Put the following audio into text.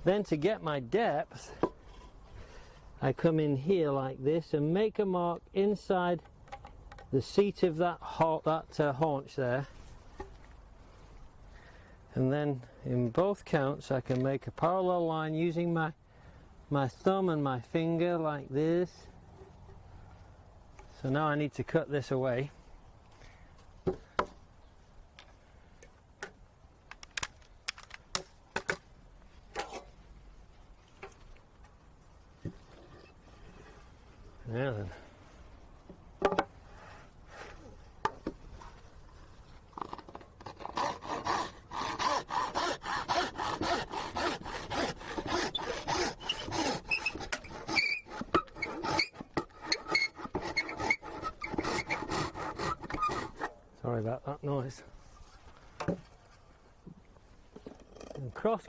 Then to get my depth, I come in here like this and make a mark inside the seat of that haunch there, and then in both counts I can make a parallel line using my thumb and my finger like this. So now I need to cut this away. Now then. Sorry about that noise. And cross